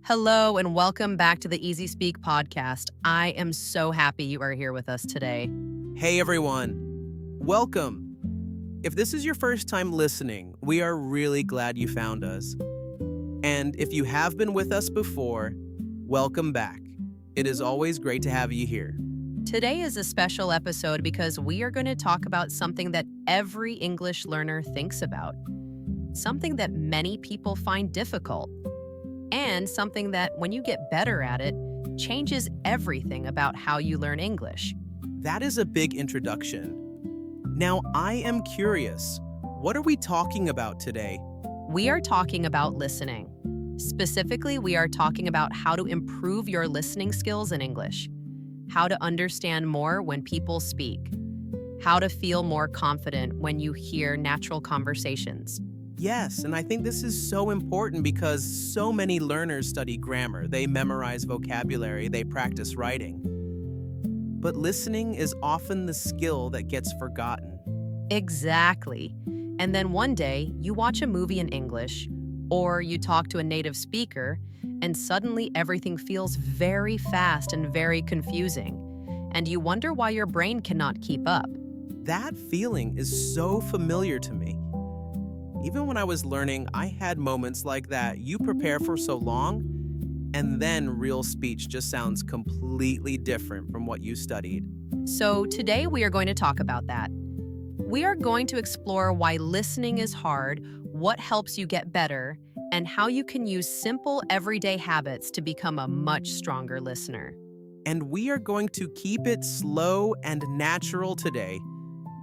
Hello, and welcome back to the Easy Speak podcast. I am so happy you are here with us today. Hey everyone, welcome. If this is your first time listening, we are really glad you found us. And if you have been with us before, welcome back. It is always great to have you here. Today is a special episode because we are going to talk about something that every English learner thinks about, something that many people find difficult, and something that, when you get better at it, changes everything about how you learn English. That is a big introduction. Now, I am curious, what are we talking about today? We are talking about listening. Specifically, we are talking about how to improve your listening skills in English, how to understand more when people speak, how to feel more confident when you hear natural conversations. Yes, and I think this is so important because so many learners study grammar, they memorize vocabulary, they practice writing. But listening is often the skill that gets forgotten. Exactly. And then one day, you watch a movie in English, or you talk to a native speaker, and suddenly everything feels very fast and very confusing. And you wonder why your brain cannot keep up. That feeling is so familiar to me. Even when I was learning, I had moments like that. You prepare for so long, and then real speech just sounds completely different from what you studied. So today we are going to talk about that. We are going to explore why listening is hard, what helps you get better, and how you can use simple everyday habits to become a much stronger listener. And we are going to keep it slow and natural today,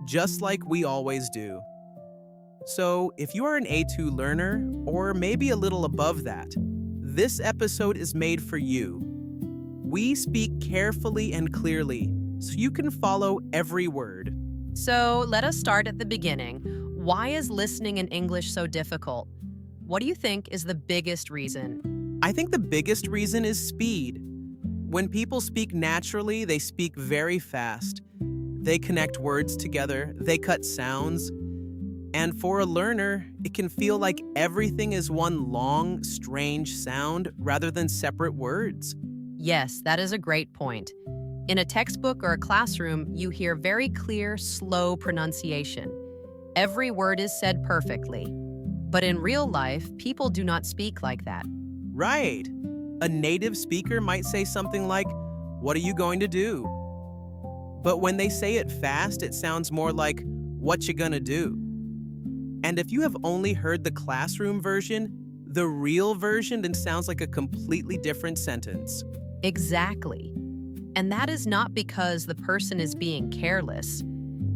just like we always do. So, if you are an A2 learner, or maybe a little above that, this episode is made for you. We speak carefully and clearly, so you can follow every word. So let us start at the beginning. Why is listening in English so difficult? What do you think is the biggest reason? I think the biggest reason is speed. When people speak naturally, they speak very fast. They connect words together, they cut sounds. And for a learner, it can feel like everything is one long, strange sound rather than separate words. Yes, that is a great point. In a textbook or a classroom, you hear very clear, slow pronunciation. Every word is said perfectly. But in real life, people do not speak like that. Right. A native speaker might say something like, "What are you going to do?" But when they say it fast, it sounds more like, "What you gonna do?" And if you have only heard the classroom version, the real version then sounds like a completely different sentence. Exactly. And that is not because the person is being careless.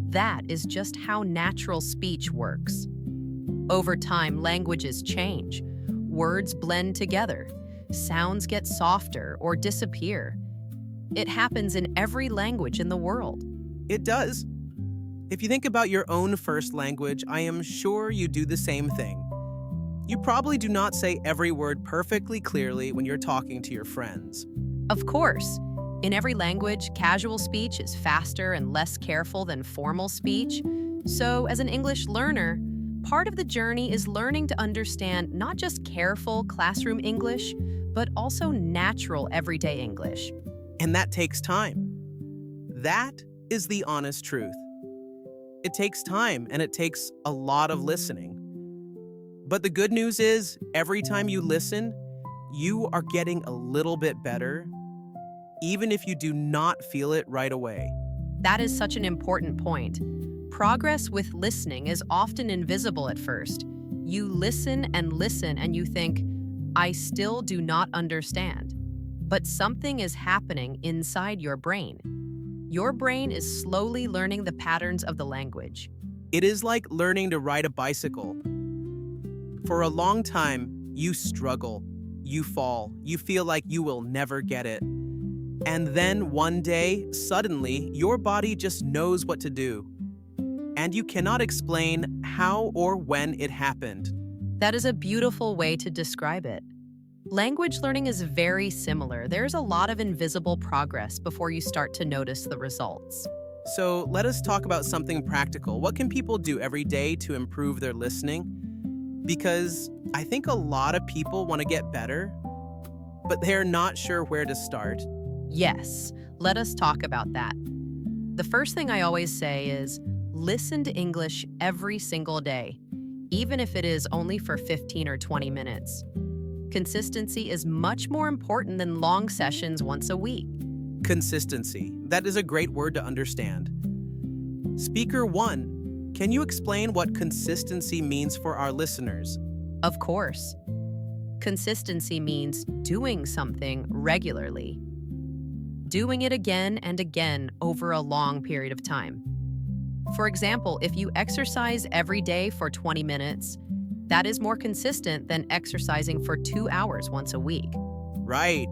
That is just how natural speech works. Over time, languages change. Words blend together. Sounds get softer or disappear. It happens in every language in the world. It does. If you think about your own first language, I am sure you do the same thing. You probably do not say every word perfectly clearly when you're talking to your friends. Of course, in every language, casual speech is faster and less careful than formal speech. So, as an English learner, part of the journey is learning to understand not just careful classroom English, but also natural everyday English. And that takes time. That is the honest truth. It takes time and it takes a lot of listening. But the good news is, every time you listen, you are getting a little bit better, even if you do not feel it right away. That is such an important point. Progress with listening is often invisible at first. You listen and you think, I still do not understand. But something is happening inside your brain. Your brain is slowly learning the patterns of the language. It is like learning to ride a bicycle. For a long time, you struggle, you fall, you feel like you will never get it. And then one day, suddenly, your body just knows what to do. And you cannot explain how or when it happened. That is a beautiful way to describe it. Language learning is very similar. There's a lot of invisible progress before you start to notice the results. So let us talk about something practical. What can people do every day to improve their listening? Because I think a lot of people want to get better, but they're not sure where to start. Yes, let us talk about that. The first thing I always say is listen to English every single day, even if it is only for 15 or 20 minutes. Consistency is much more important than long sessions once a week. Consistency. That is a great word to understand. Speaker 1, can you explain what consistency means for our listeners? Of course. Consistency means doing something regularly. Doing it again and again over a long period of time. For example, if you exercise every day for 20 minutes, that is more consistent than exercising for 2 hours once a week. Right.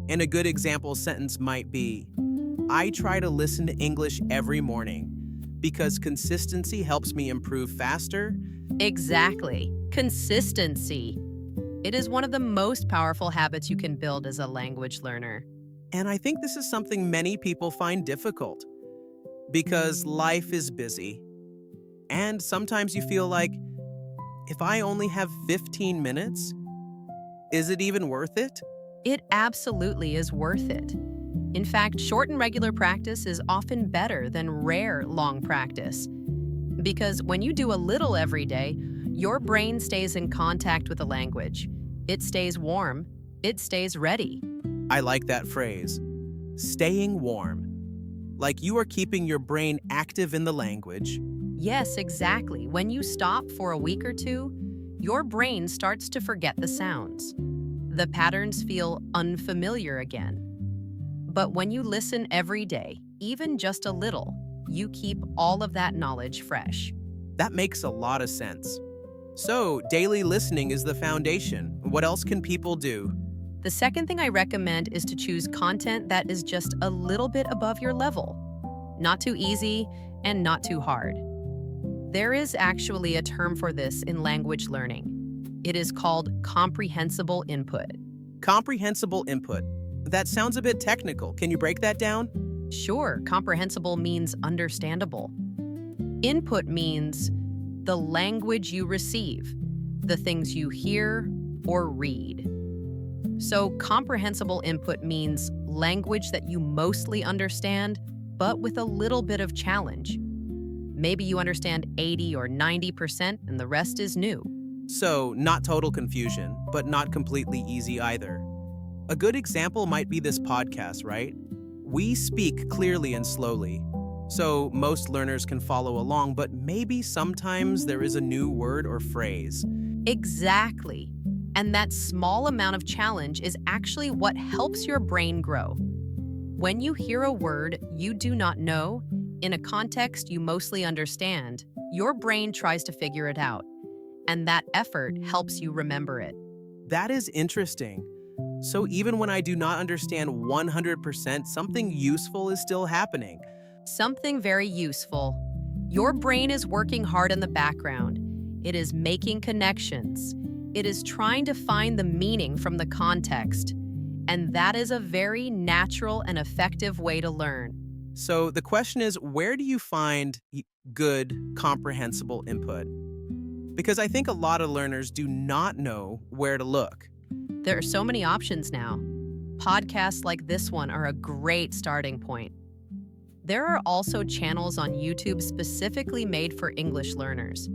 And a good example sentence might be, I try to listen to English every morning because consistency helps me improve faster. Exactly. Consistency. It is one of the most powerful habits you can build as a language learner. And I think this is something many people find difficult because life is busy. And sometimes you feel like, if I only have 15 minutes, is it even worth it? It absolutely is worth it. In fact, short and regular practice is often better than rare long practice. Because when you do a little every day, your brain stays in contact with the language. It stays warm. It stays ready. I like that phrase, staying warm. Like you are keeping your brain active in the language. Yes, exactly. When you stop for a week or two, your brain starts to forget the sounds. The patterns feel unfamiliar again. But when you listen every day, even just a little, you keep all of that knowledge fresh. That makes a lot of sense. So, daily listening is the foundation. What else can people do? The second thing I recommend is to choose content that is just a little bit above your level. Not too easy and not too hard. There is actually a term for this in language learning. It is called comprehensible input. Comprehensible input. That sounds a bit technical. Can you break that down? Sure, comprehensible means understandable. Input means the language you receive, the things you hear or read. So comprehensible input means language that you mostly understand, but with a little bit of challenge. Maybe you understand 80 or 90% and the rest is new. So, not total confusion, but not completely easy either. A good example might be this podcast, right? We speak clearly and slowly, so most learners can follow along, but maybe sometimes there is a new word or phrase. Exactly. And that small amount of challenge is actually what helps your brain grow. When you hear a word you do not know, in a context you mostly understand, your brain tries to figure it out. And that effort helps you remember it. That is interesting. So even when I do not understand 100%, something useful is still happening. Something very useful. Your brain is working hard in the background. It is making connections. It is trying to find the meaning from the context. And that is a very natural and effective way to learn. So the question is, where do you find good, comprehensible input? Because I think a lot of learners do not know where to look. There are so many options now. Podcasts like this one are a great starting point. There are also channels on YouTube specifically made for English learners.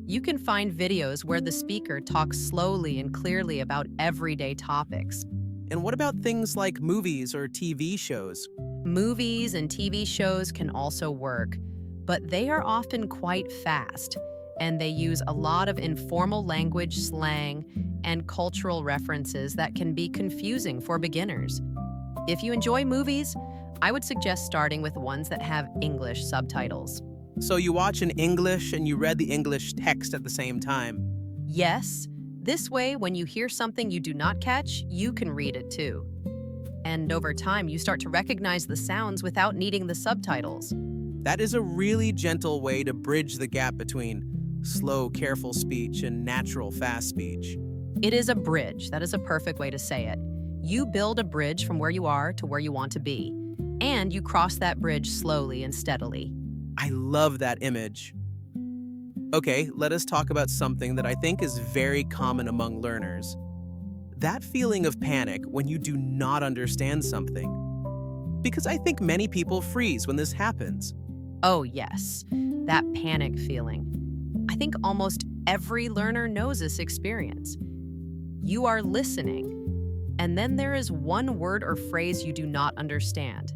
You can find videos where the speaker talks slowly and clearly about everyday topics. And what about things like movies or TV shows? Movies and TV shows can also work, but they are often quite fast, and they use a lot of informal language, slang, and cultural references that can be confusing for beginners. If you enjoy movies, I would suggest starting with ones that have English subtitles. So you watch in English and you read the English text at the same time. Yes, this way, when you hear something you do not catch, you can read it too. And over time, you start to recognize the sounds without needing the subtitles. That is a really gentle way to bridge the gap between slow, careful speech and natural, fast speech. It is a bridge. That is a perfect way to say it. You build a bridge from where you are to where you want to be, and you cross that bridge slowly and steadily. I love that image. Okay, let us talk about something that I think is very common among learners. That feeling of panic when you do not understand something. Because I think many people freeze when this happens. Oh, yes, that panic feeling. I think almost every learner knows this experience. You are listening, and then there is one word or phrase you do not understand,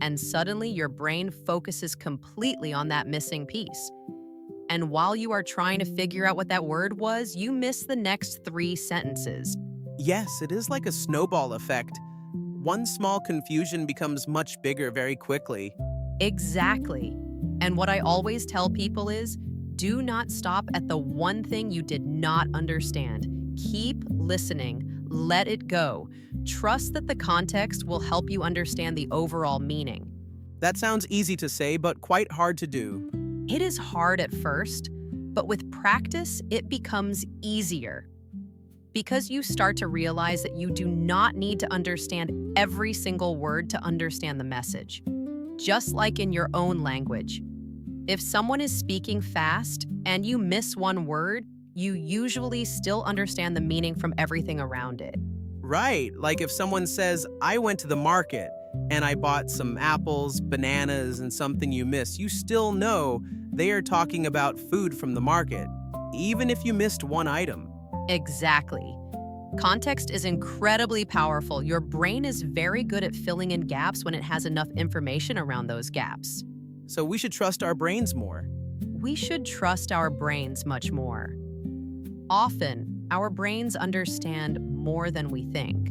and suddenly your brain focuses completely on that missing piece. And while you are trying to figure out what that word was, you miss the next 3 sentences. Yes, it is like a snowball effect. One small confusion becomes much bigger very quickly. Exactly. And what I always tell people is, do not stop at the one thing you did not understand. Keep listening. Let it go. Trust that the context will help you understand the overall meaning. That sounds easy to say, but quite hard to do. It is hard at first, but with practice, it becomes easier. Because you start to realize that you do not need to understand every single word to understand the message. Just like in your own language. If someone is speaking fast and you miss one word, you usually still understand the meaning from everything around it. Right, like if someone says, I went to the market and I bought some apples, bananas, and something you missed, you still know they are talking about food from the market, even if you missed one item. Exactly. Context is incredibly powerful. Your brain is very good at filling in gaps when it has enough information around those gaps. So we should trust our brains more. We should trust our brains much more. Often, our brains understand more than we think.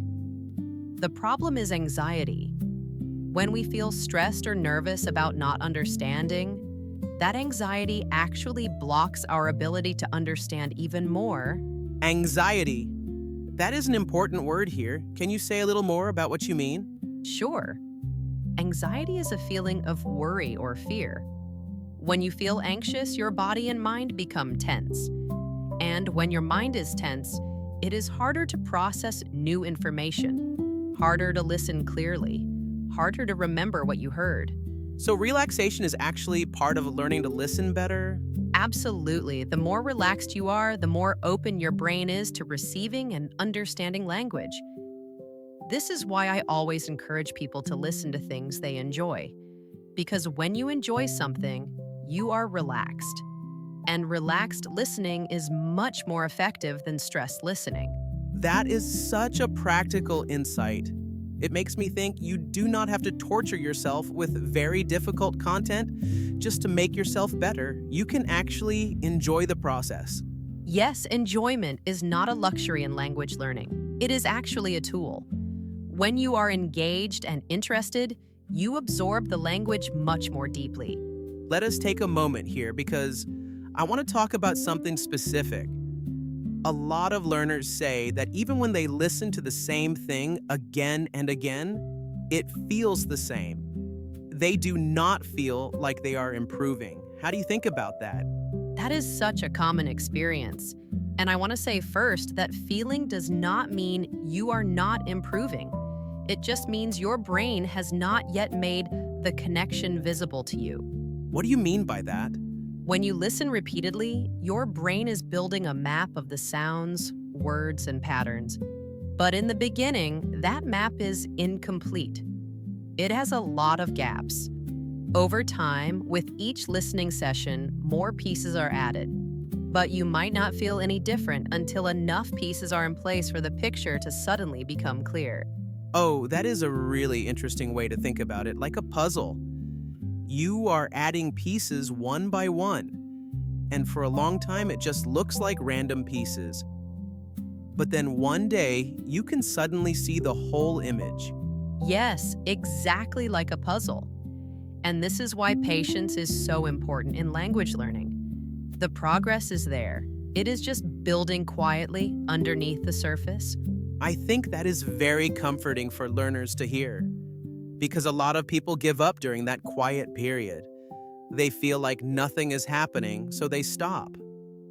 The problem is anxiety. When we feel stressed or nervous about not understanding, that anxiety actually blocks our ability to understand even more. Anxiety. That is an important word here. Can you say a little more about what you mean? Sure. Anxiety is a feeling of worry or fear. When you feel anxious, your body and mind become tense. And when your mind is tense, it is harder to process new information, harder to listen clearly, harder to remember what you heard. So relaxation is actually part of learning to listen better? Absolutely. The more relaxed you are, the more open your brain is to receiving and understanding language. This is why I always encourage people to listen to things they enjoy. Because when you enjoy something, you are relaxed. And relaxed listening is much more effective than stressed listening. That is such a practical insight. It makes me think you do not have to torture yourself with very difficult content just to make yourself better. You can actually enjoy the process. Yes, enjoyment is not a luxury in language learning. It is actually a tool. When you are engaged and interested, you absorb the language much more deeply. Let us take a moment here because I want to talk about something specific. A lot of learners say that even when they listen to the same thing again and again, it feels the same. They do not feel like they are improving. How do you think about that? That is such a common experience. And I want to say first that feeling does not mean you are not improving. It just means your brain has not yet made the connection visible to you. What do you mean by that? When you listen repeatedly, your brain is building a map of the sounds, words, and patterns. But in the beginning, that map is incomplete. It has a lot of gaps. Over time, with each listening session, more pieces are added. But you might not feel any different until enough pieces are in place for the picture to suddenly become clear. Oh, that is a really interesting way to think about it, like a puzzle. You are adding pieces one by one, and for a long time it just looks like random pieces. But then one day, you can suddenly see the whole image. Yes, exactly like a puzzle. And this is why patience is so important in language learning. The progress is there. It is just building quietly underneath the surface. I think that is very comforting for learners to hear, because a lot of people give up during that quiet period. They feel like nothing is happening, so they stop.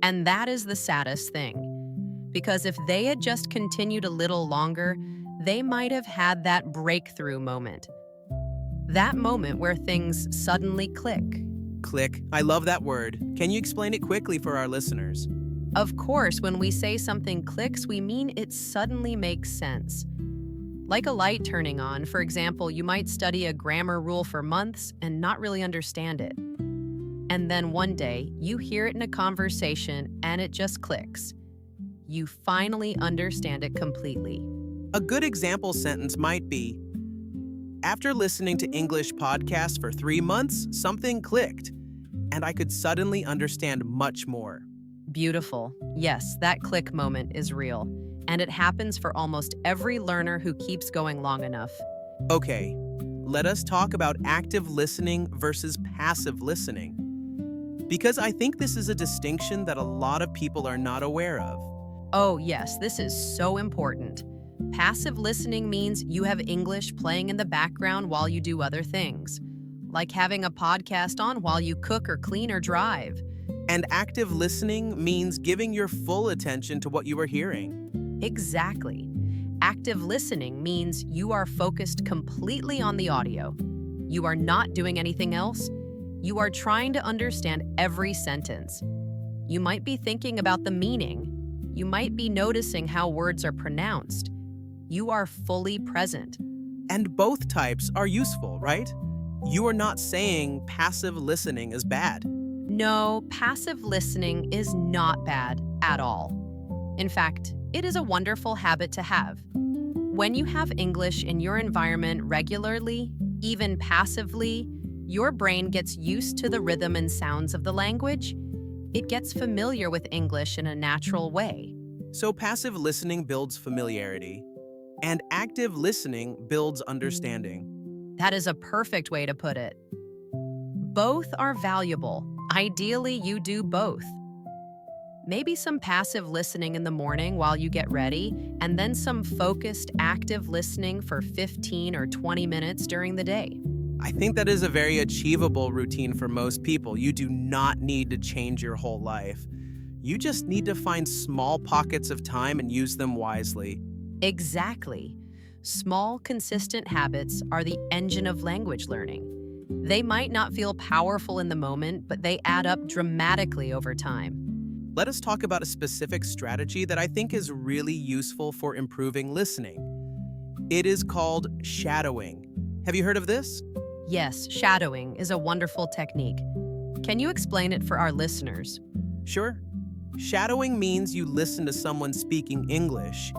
And that is the saddest thing. Because if they had just continued a little longer, they might have had that breakthrough moment. That moment where things suddenly click. Click. I love that word. Can you explain it quickly for our listeners? Of course, when we say something clicks, we mean it suddenly makes sense. Like a light turning on, for example, you might study a grammar rule for months and not really understand it. And then one day, you hear it in a conversation and it just clicks. You finally understand it completely. A good example sentence might be, after listening to English podcasts for 3 months, something clicked, and I could suddenly understand much more. Beautiful. Yes, that click moment is real. And it happens for almost every learner who keeps going long enough. Okay, let us talk about active listening versus passive listening. Because I think this is a distinction that a lot of people are not aware of. Oh, yes, this is so important. Passive listening means you have English playing in the background while you do other things, like having a podcast on while you cook or clean or drive. And active listening means giving your full attention to what you are hearing. Exactly. Active listening means you are focused completely on the audio. You are not doing anything else. You are trying to understand every sentence. You might be thinking about the meaning. You might be noticing how words are pronounced. You are fully present. And both types are useful, right? You are not saying passive listening is bad. No, passive listening is not bad at all. In fact, it is a wonderful habit to have. When you have English in your environment regularly, even passively, your brain gets used to the rhythm and sounds of the language. It gets familiar with English in a natural way. So passive listening builds familiarity, and active listening builds understanding. That is a perfect way to put it. Both are valuable. Ideally, you do both. Maybe some passive listening in the morning while you get ready, and then some focused, active listening for 15 or 20 minutes during the day. I think that is a very achievable routine for most people. You do not need to change your whole life. You just need to find small pockets of time and use them wisely. Exactly. Small, consistent habits are the engine of language learning. They might not feel powerful in the moment, but they add up dramatically over time. Let us talk about a specific strategy that I think is really useful for improving listening. It is called shadowing. Have you heard of this? Yes, shadowing is a wonderful technique. Can you explain it for our listeners? Sure. Shadowing means you listen to someone speaking English,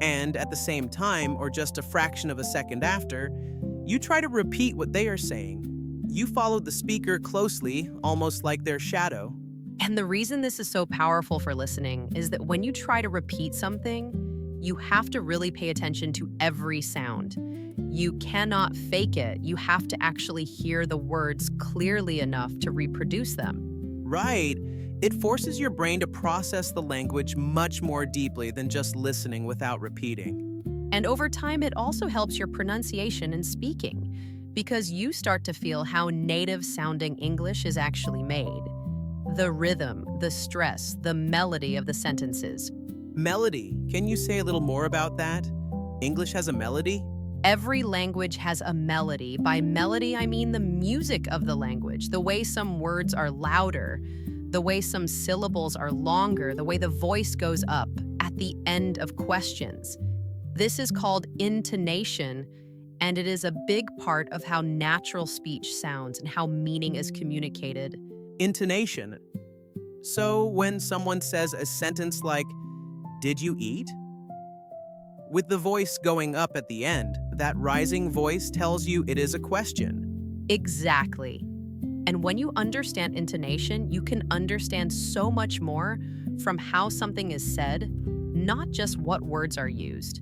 and at the same time, or just a fraction of a second after, you try to repeat what they are saying. You follow the speaker closely, almost like their shadow. And the reason this is so powerful for listening is that when you try to repeat something, you have to really pay attention to every sound. You cannot fake it. You have to actually hear the words clearly enough to reproduce them. Right. It forces your brain to process the language much more deeply than just listening without repeating. And over time, it also helps your pronunciation and speaking, because you start to feel how native-sounding English is actually made. The rhythm, the stress, the melody of the sentences. Melody. Can you say a little more about that? English has a melody? Every language has a melody. By melody, I mean the music of the language, the way some words are louder, the way some syllables are longer, the way the voice goes up at the end of questions. This is called intonation, and it is a big part of how natural speech sounds and how meaning is communicated. Intonation. So when someone says a sentence like, "Did you eat?" with the voice going up at the end, that rising voice tells you it is a question. Exactly. And when you understand intonation, you can understand so much more from how something is said, not just what words are used.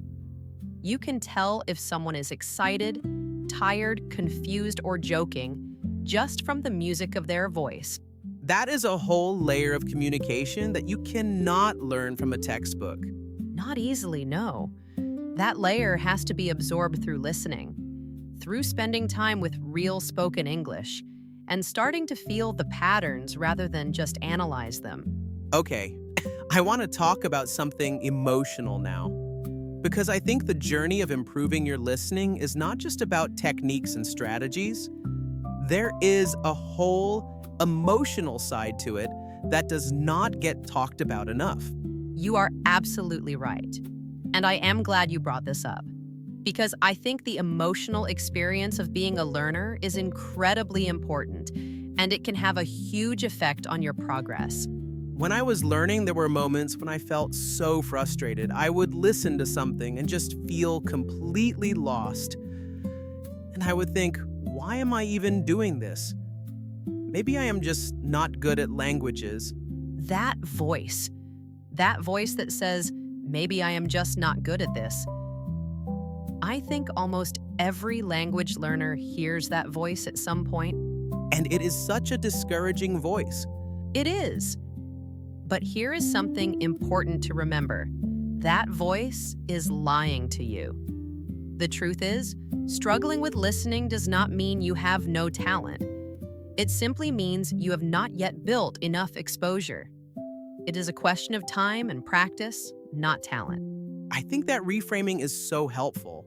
You can tell if someone is excited, tired, confused, or joking just from the music of their voice. That is a whole layer of communication that you cannot learn from a textbook. Not easily, no. That layer has to be absorbed through listening, through spending time with real spoken English, and starting to feel the patterns rather than just analyze them. Okay, I want to talk about something emotional now. Because I think the journey of improving your listening is not just about techniques and strategies. There is a whole emotional side to it that does not get talked about enough. You are absolutely right. And I am glad you brought this up, because I think the emotional experience of being a learner is incredibly important, and it can have a huge effect on your progress. When I was learning, there were moments when I felt so frustrated. I would listen to something and just feel completely lost. And I would think, why am I even doing this? Maybe I am just not good at languages. That voice that says, maybe I am just not good at this. I think almost every language learner hears that voice at some point. And it is such a discouraging voice. It is. But here is something important to remember. That voice is lying to you. The truth is, struggling with listening does not mean you have no talent. It simply means you have not yet built enough exposure. It is a question of time and practice, not talent. I think that reframing is so helpful.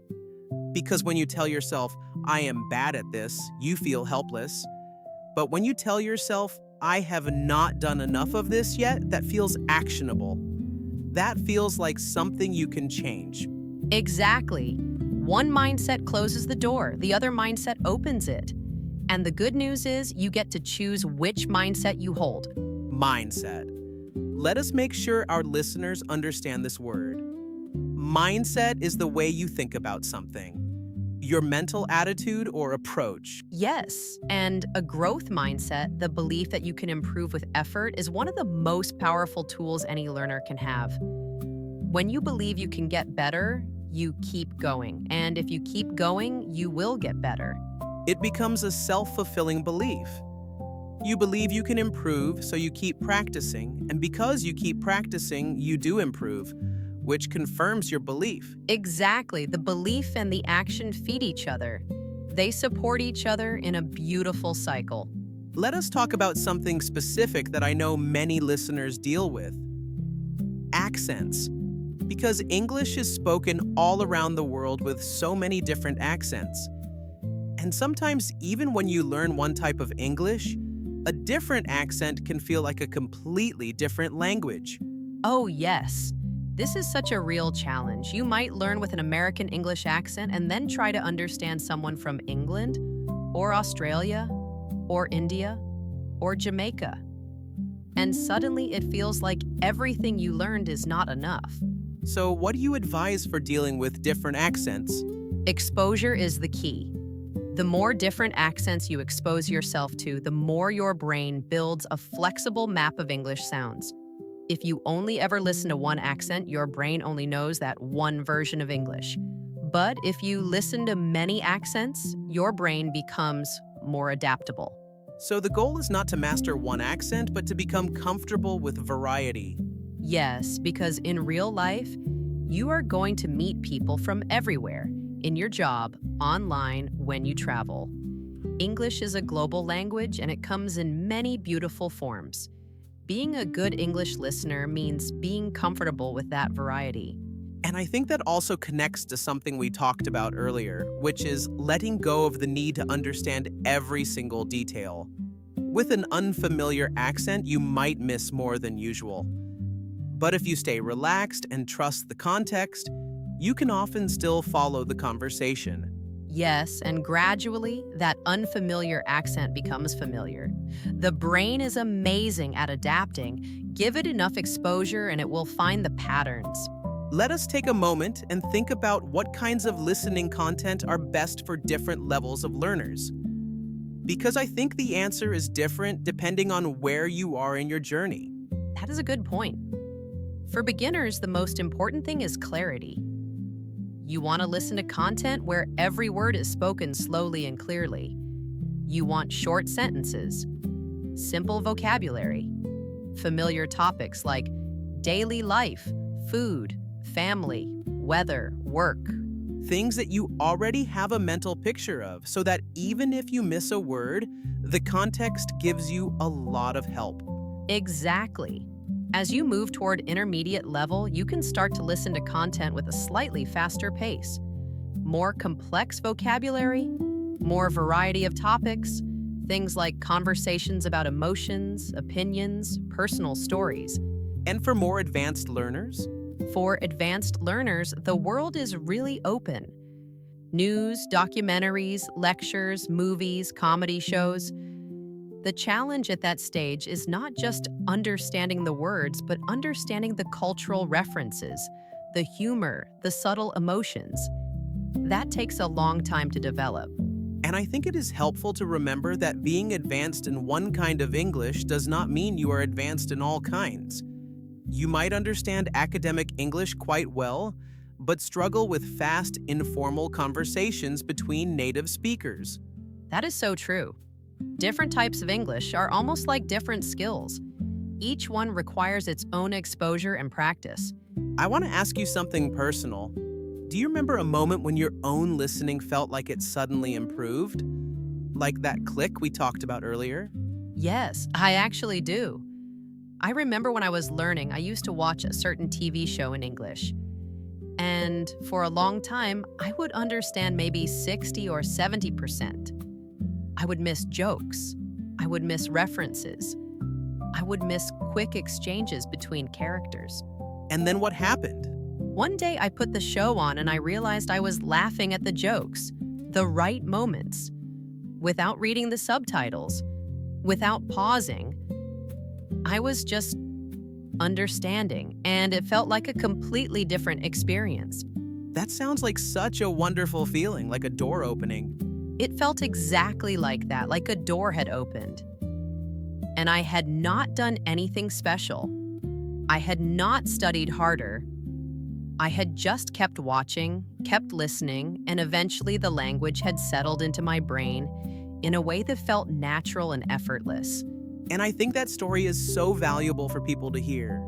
Because when you tell yourself, I am bad at this, you feel helpless. But when you tell yourself, I have not done enough of this yet, that feels actionable. That feels like something you can change. Exactly. One mindset closes the door, the other mindset opens it. And the good news is you get to choose which mindset you hold. Mindset. Let us make sure our listeners understand this word. Mindset is the way you think about something. Your mental attitude or approach. Yes, and a growth mindset, the belief that you can improve with effort, is one of the most powerful tools any learner can have. When you believe you can get better, you keep going. And if you keep going, you will get better. It becomes a self-fulfilling belief. You believe you can improve, so you keep practicing, and because you keep practicing, you do improve, which confirms your belief. Exactly. The belief and the action feed each other. They support each other in a beautiful cycle. Let us talk about something specific that I know many listeners deal with. Accents. Because English is spoken all around the world with so many different accents. And sometimes, even when you learn one type of English, a different accent can feel like a completely different language. Oh, yes. This is such a real challenge. You might learn with an American English accent and then try to understand someone from England, or Australia, or India, or Jamaica. And suddenly it feels like everything you learned is not enough. So, what do you advise for dealing with different accents? Exposure is the key. The more different accents you expose yourself to, the more your brain builds a flexible map of English sounds. If you only ever listen to one accent, your brain only knows that one version of English. But if you listen to many accents, your brain becomes more adaptable. So the goal is not to master one accent, but to become comfortable with variety. Yes, because in real life, you are going to meet people from everywhere, in your job, online, when you travel. English is a global language, and it comes in many beautiful forms. Being a good English listener means being comfortable with that variety. And I think that also connects to something we talked about earlier, which is letting go of the need to understand every single detail. With an unfamiliar accent, you might miss more than usual. But if you stay relaxed and trust the context, you can often still follow the conversation. Yes, and gradually, that unfamiliar accent becomes familiar. The brain is amazing at adapting. Give it enough exposure and it will find the patterns. Let us take a moment and think about what kinds of listening content are best for different levels of learners. Because I think the answer is different depending on where you are in your journey. That is a good point. For beginners, the most important thing is clarity. You want to listen to content where every word is spoken slowly and clearly. You want short sentences, simple vocabulary, familiar topics like daily life, food, family, weather, work. Things that you already have a mental picture of, so that even if you miss a word, the context gives you a lot of help. Exactly. As you move toward intermediate level, you can start to listen to content with a slightly faster pace. More complex vocabulary, more variety of topics, Things like conversations about emotions, opinions, personal stories. And for more advanced learners? For advanced learners, the world is really open. News, documentaries, lectures, movies, comedy shows. The challenge at that stage is not just understanding the words, but understanding the cultural references, the humor, the subtle emotions. That takes a long time to develop. And I think it is helpful to remember that being advanced in one kind of English does not mean you are advanced in all kinds. You might understand academic English quite well, but struggle with fast, informal conversations between native speakers. That is so true. Different types of English are almost like different skills. Each one requires its own exposure and practice. I want to ask you something personal. Do you remember a moment when your own listening felt like it suddenly improved? Like that click we talked about earlier? Yes, I actually do. I remember when I was learning, I used to watch a certain TV show in English. And for a long time, I would understand maybe 60 or 70%. I would miss jokes. I would miss references. I would miss quick exchanges between characters. And then what happened? One day I put the show on and I realized I was laughing at the jokes, the right moments, without reading the subtitles, without pausing. I was just understanding, and it felt like a completely different experience. That sounds like such a wonderful feeling, like a door opening. It felt exactly like that, like a door had opened. And I had not done anything special. I had not studied harder. I had just kept watching, kept listening, and eventually the language had settled into my brain in a way that felt natural and effortless. And I think that story is so valuable for people to hear,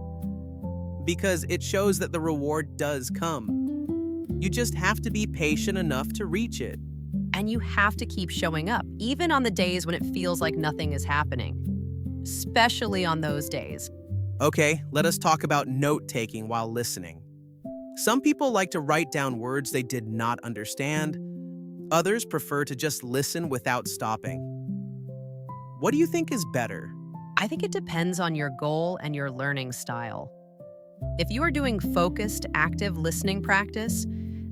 because it shows that the reward does come. You just have to be patient enough to reach it. And you have to keep showing up, even on the days when it feels like nothing is happening. Especially on those days. Okay, let us talk about note-taking while listening. Some people like to write down words they did not understand. Others prefer to just listen without stopping. What do you think is better? I think it depends on your goal and your learning style. If you are doing focused, active listening practice,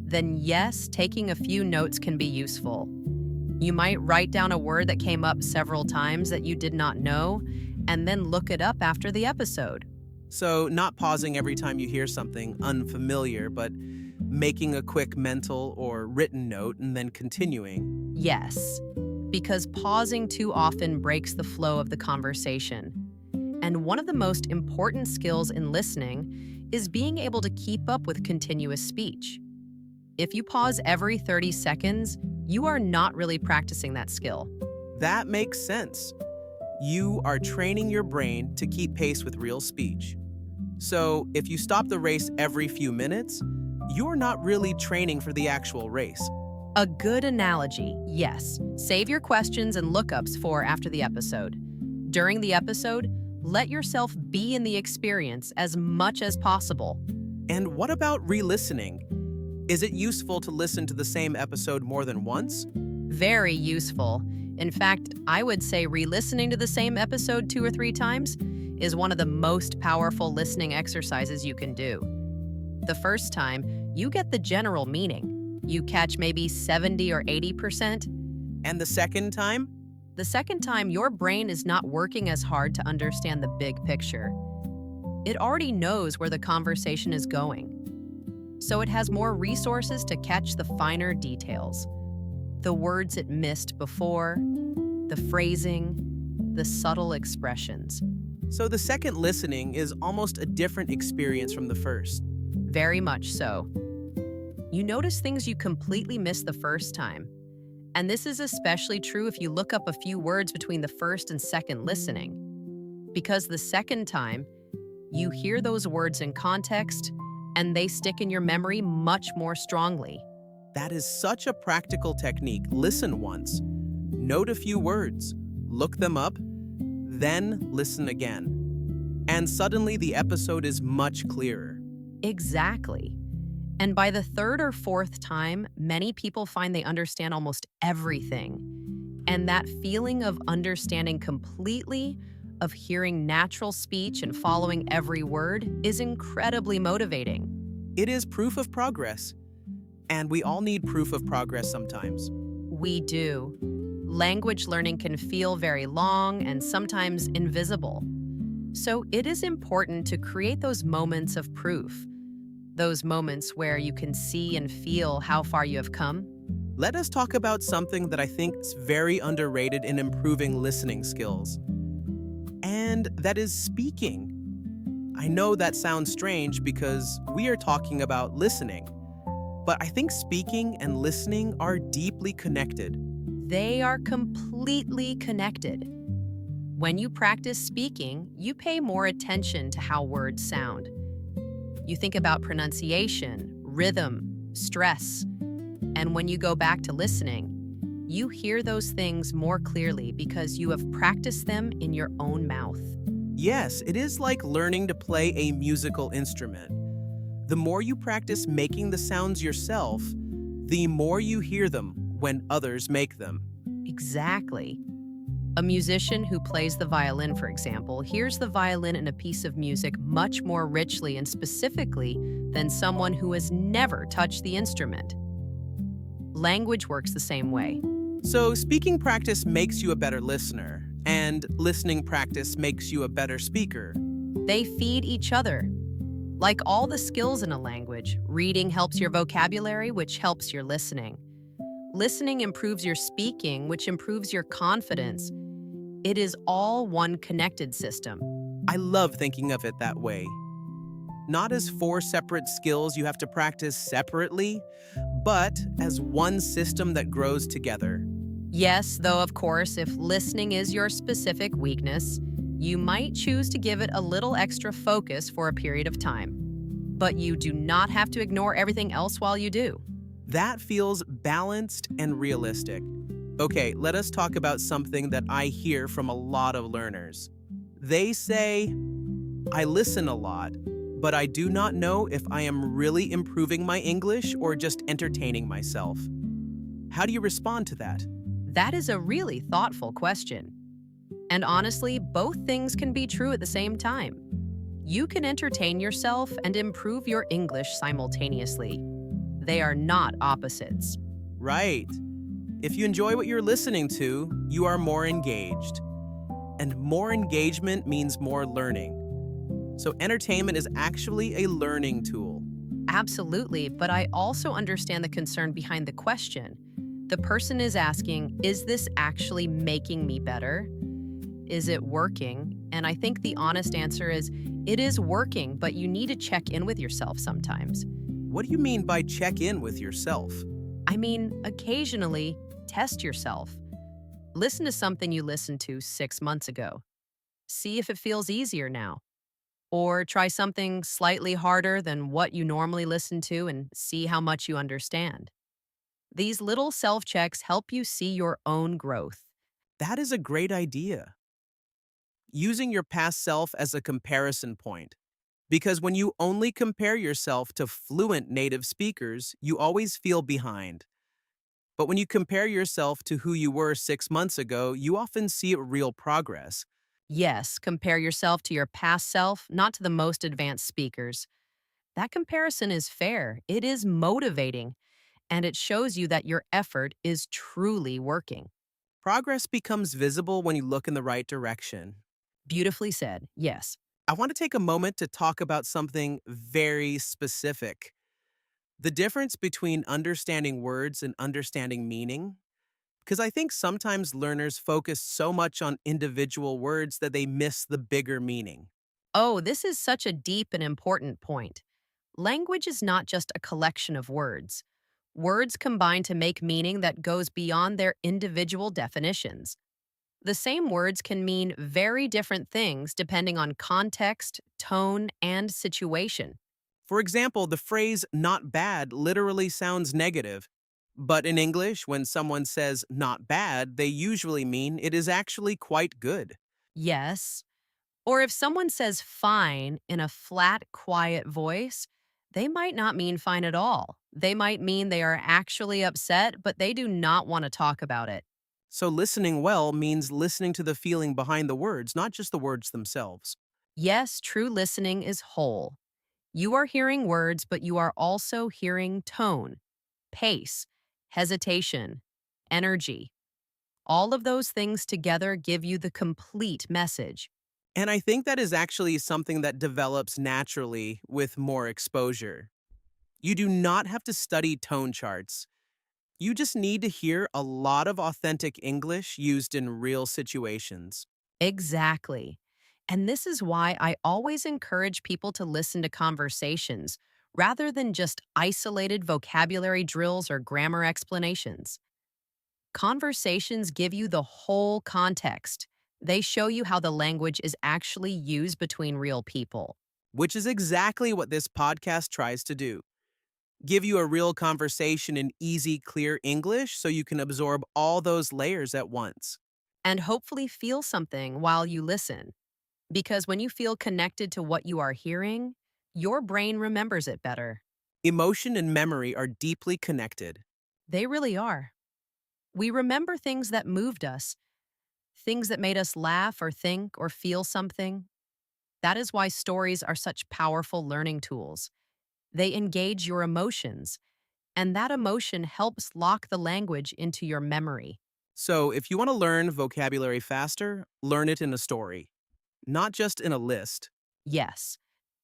then yes, taking a few notes can be useful. You might write down a word that came up several times that you did not know, and then look it up after the episode. So, not pausing every time you hear something unfamiliar, but making a quick mental or written note and then continuing. Yes, because pausing too often breaks the flow of the conversation. And one of the most important skills in listening is being able to keep up with continuous speech. If you pause every 30 seconds, you are not really practicing that skill. That makes sense. You are training your brain to keep pace with real speech. So, if you stop the race every few minutes, you're not really training for the actual race. A good analogy, yes. Save your questions and lookups for after the episode. During the episode, let yourself be in the experience as much as possible. And what about re-listening? Is it useful to listen to the same episode more than once? Very useful. In fact, I would say re-listening to the same episode 2 or 3 times is one of the most powerful listening exercises you can do. The first time, you get the general meaning. You catch maybe 70 or 80%. And the second time? The second time, your brain is not working as hard to understand the big picture. It already knows where the conversation is going. So it has more resources to catch the finer details. The words it missed before, the phrasing, the subtle expressions. So the second listening is almost a different experience from the first. Very much so. You notice things you completely missed the first time. And this is especially true if you look up a few words between the first and second listening. Because the second time, you hear those words in context, and they stick in your memory much more strongly. That is such a practical technique. Listen once, note a few words, look them up, then listen again. And suddenly the episode is much clearer. Exactly. And by the third or fourth time, many people find they understand almost everything. And that feeling of understanding completely, of hearing natural speech and following every word, is incredibly motivating. It is proof of progress, and we all need proof of progress sometimes. We do. Language learning can feel very long and sometimes invisible. So it is important to create those moments of proof, those moments where you can see and feel how far you have come. Let us talk about something that I think is very underrated in improving listening skills, and that is speaking. I know that sounds strange because we are talking about listening, but I think speaking and listening are deeply connected. They are completely connected. When you practice speaking, you pay more attention to how words sound. You think about pronunciation, rhythm, stress. And when you go back to listening, you hear those things more clearly because you have practiced them in your own mouth. Yes, it is like learning to play a musical instrument. The more you practice making the sounds yourself, the more you hear them when others make them. Exactly. A musician who plays the violin, for example, hears the violin in a piece of music much more richly and specifically than someone who has never touched the instrument. Language works the same way. So, speaking practice makes you a better listener, and listening practice makes you a better speaker. They feed each other. Like all the skills in a language, reading helps your vocabulary, which helps your listening. Listening improves your speaking, which improves your confidence. It is all one connected system. I love thinking of it that way. Not as four separate skills you have to practice separately, but as one system that grows together. Yes, though, of course, if listening is your specific weakness, you might choose to give it a little extra focus for a period of time. But you do not have to ignore everything else while you do. That feels balanced and realistic. Okay, let us talk about something that I hear from a lot of learners. They say, I listen a lot, but I do not know if I am really improving my English or just entertaining myself. How do you respond to that? That is a really thoughtful question. And honestly, both things can be true at the same time. You can entertain yourself and improve your English simultaneously. They are not opposites. Right. If you enjoy what you're listening to, you are more engaged. And more engagement means more learning. So entertainment is actually a learning tool. Absolutely, but I also understand the concern behind the question. The person is asking, is this actually making me better? Is it working? And I think the honest answer is, it is working, but you need to check in with yourself sometimes. What do you mean by check in with yourself? I mean, occasionally, test yourself. Listen to something you listened to 6 months ago. See if it feels easier now. Or try something slightly harder than what you normally listen to and see how much you understand. These little self-checks help you see your own growth. That is a great idea. Using your past self as a comparison point. Because when you only compare yourself to fluent native speakers, you always feel behind. But when you compare yourself to who you were 6 months ago, you often see real progress. Yes, compare yourself to your past self, not to the most advanced speakers. That comparison is fair, it is motivating, and it shows you that your effort is truly working. Progress becomes visible when you look in the right direction. Beautifully said, yes. I want to take a moment to talk about something very specific. The difference between understanding words and understanding meaning. Because I think sometimes learners focus so much on individual words that they miss the bigger meaning. Oh, this is such a deep and important point. Language is not just a collection of words. Words combine to make meaning that goes beyond their individual definitions. The same words can mean very different things depending on context, tone, and situation. For example, the phrase not bad literally sounds negative. But in English, when someone says not bad, they usually mean it is actually quite good. Yes. Or if someone says fine in a flat, quiet voice, they might not mean fine at all. They might mean they are actually upset, but they do not want to talk about it. So listening well means listening to the feeling behind the words, not just the words themselves. Yes, true listening is whole. You are hearing words, but you are also hearing tone, pace, hesitation, energy. All of those things together give you the complete message. And I think that is actually something that develops naturally with more exposure. You do not have to study tone charts. You just need to hear a lot of authentic English used in real situations. Exactly. And this is why I always encourage people to listen to conversations rather than just isolated vocabulary drills or grammar explanations. Conversations give you the whole context. They show you how the language is actually used between real people. Which is exactly what this podcast tries to do. Give you a real conversation in easy, clear English so you can absorb all those layers at once. And hopefully feel something while you listen. Because when you feel connected to what you are hearing, your brain remembers it better. Emotion and memory are deeply connected. They really are. We remember things that moved us, things that made us laugh or think or feel something. That is why stories are such powerful learning tools. They engage your emotions, and that emotion helps lock the language into your memory. So, if you want to learn vocabulary faster, learn it in a story, not just in a list. Yes,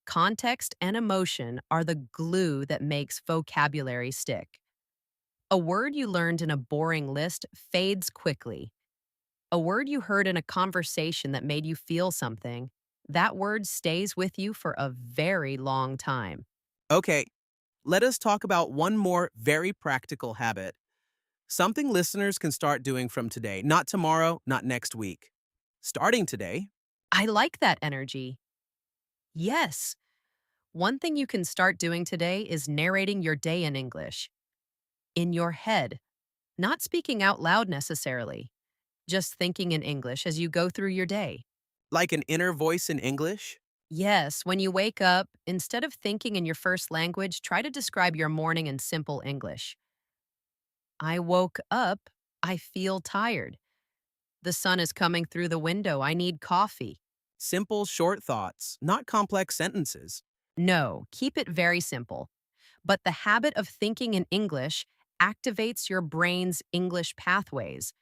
context and emotion are the glue that makes vocabulary stick. A word you learned in a boring list fades quickly. A word you heard in a conversation that made you feel something, that word stays with you for a very long time. Okay, let us talk about one more very practical habit. Something listeners can start doing from today, not tomorrow, not next week. Starting today, I like that energy. Yes, one thing you can start doing today is narrating your day in English. In your head, not speaking out loud necessarily, just thinking in English as you go through your day. like an inner voice in English. Yes, when you wake up, instead of thinking in your first language, try to describe your morning in simple English. I woke up. I feel tired. The sun is coming through the window. I need coffee. Simple, short thoughts, not complex sentences. No, keep it very simple. But the habit of thinking in English activates your brain's English pathways.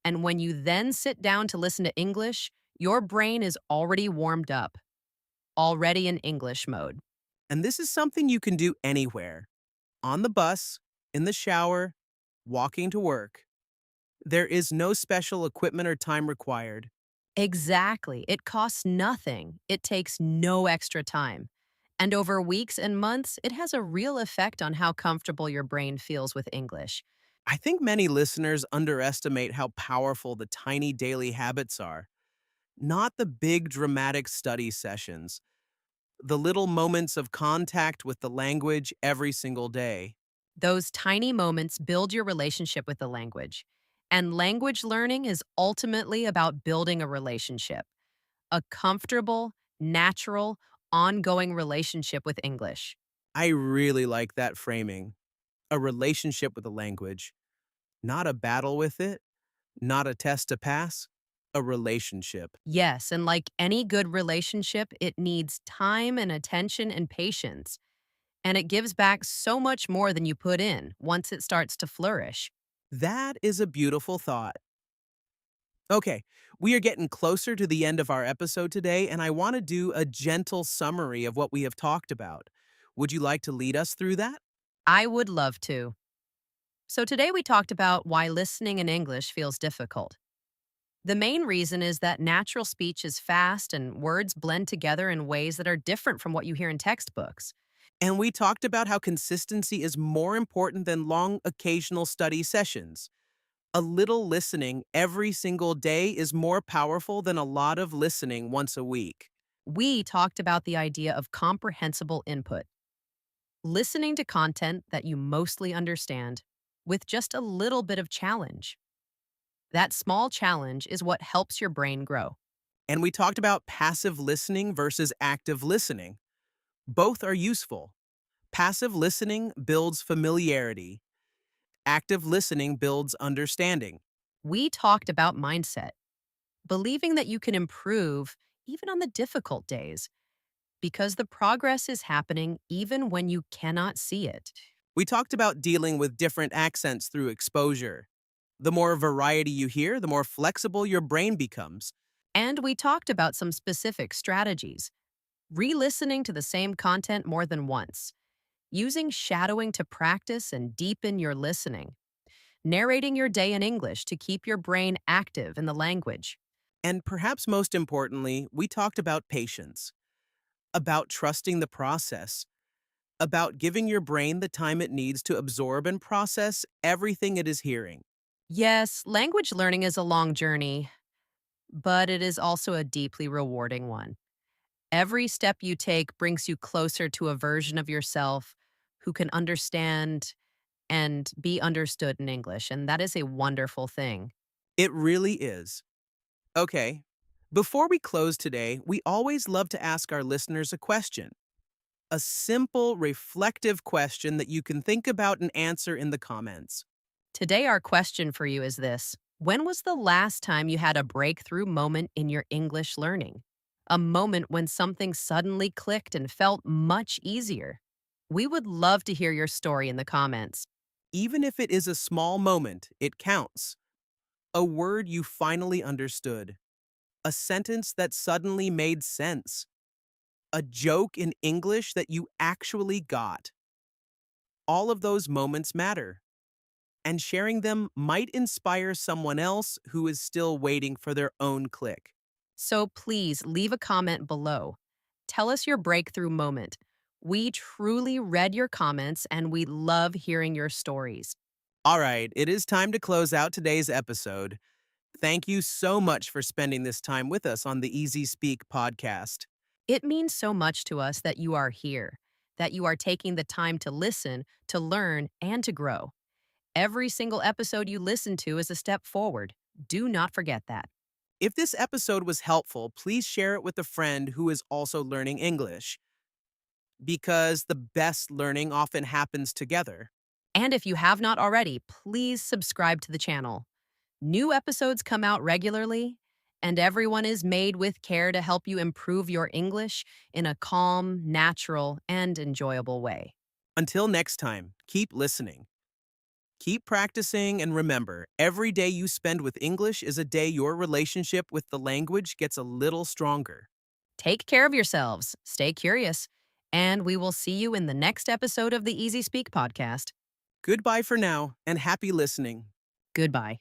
And when you then sit down to listen to English, your brain is already warmed up, already in English mode. And this is something you can do anywhere on the bus, in the shower, walking to work. There is no special equipment or time required. Exactly. It costs nothing. It takes no extra time. And over weeks and months, it has a real effect on how comfortable your brain feels with English. I think many listeners underestimate how powerful the tiny daily habits are, not the big dramatic study sessions, the little moments of contact with the language every single day. Those tiny moments build your relationship with the language. And language learning is ultimately about building a relationship, a comfortable, natural, ongoing relationship with English. I really like that framing. A relationship with the language, not a battle with it, not a test to pass, a relationship. Yes, and like any good relationship, it needs time and attention and patience. And it gives back so much more than you put in once it starts to flourish. That is a beautiful thought. Okay, we are getting closer to the end of our episode today, and I want to do a gentle summary of what we have talked about. Would you like to lead us through that? I would love to. So today we talked about why listening in English feels difficult. The main reason is that natural speech is fast and words blend together in ways that are different from what you hear in textbooks. And we talked about how consistency is more important than long occasional study sessions. A little listening every single day is more powerful than a lot of listening once a week. We talked about the idea of comprehensible input, listening to content that you mostly understand with just a little bit of challenge. That small challenge is what helps your brain grow. And we talked about passive listening versus active listening. Both are useful. Passive listening builds familiarity. Active listening builds understanding. We talked about mindset, believing that you can improve even on the difficult days because the progress is happening even when you cannot see it. We talked about dealing with different accents through exposure. The more variety you hear, the more flexible your brain becomes. And we talked about some specific strategies, re-listening to the same content more than once, using shadowing to practice and deepen your listening, narrating your day in English to keep your brain active in the language. And perhaps most importantly, we talked about patience, about trusting the process, about giving your brain the time it needs to absorb and process everything it is hearing. Yes, language learning is a long journey, but it is also a deeply rewarding one. Every step you take brings you closer to a version of yourself who can understand and be understood in English, and that is a wonderful thing. It really is. Okay, before we close today, we always love to ask our listeners a question. A simple, reflective question that you can think about and answer in the comments. Today, our question for you is this: when was the last time you had a breakthrough moment in your English learning? A moment when something suddenly clicked and felt much easier? We would love to hear your story in the comments. Even if it is a small moment, it counts. A word you finally understood. A sentence that suddenly made sense. A joke in English that you actually got. All of those moments matter, and sharing them might inspire someone else who is still waiting for their own click. So please leave a comment below. Tell us your breakthrough moment. We truly read your comments and we love hearing your stories. All right, it is time to close out today's episode. Thank you so much for spending this time with us on the Easy Speak podcast. It means so much to us that you are here, that you are taking the time to listen, to learn, and to grow. Every single episode you listen to is a step forward. Do not forget that. If this episode was helpful, please share it with a friend who is also learning English, because the best learning often happens together. And if you have not already, please subscribe to the channel. New episodes come out regularly, and everyone is made with care to help you improve your English in a calm, natural, and enjoyable way. Until next time, keep listening. Keep practicing, and remember, every day you spend with English is a day your relationship with the language gets a little stronger. Take care of yourselves, stay curious, and we will see you in the next episode of the Easy Speak podcast. Goodbye for now, and happy listening. Goodbye.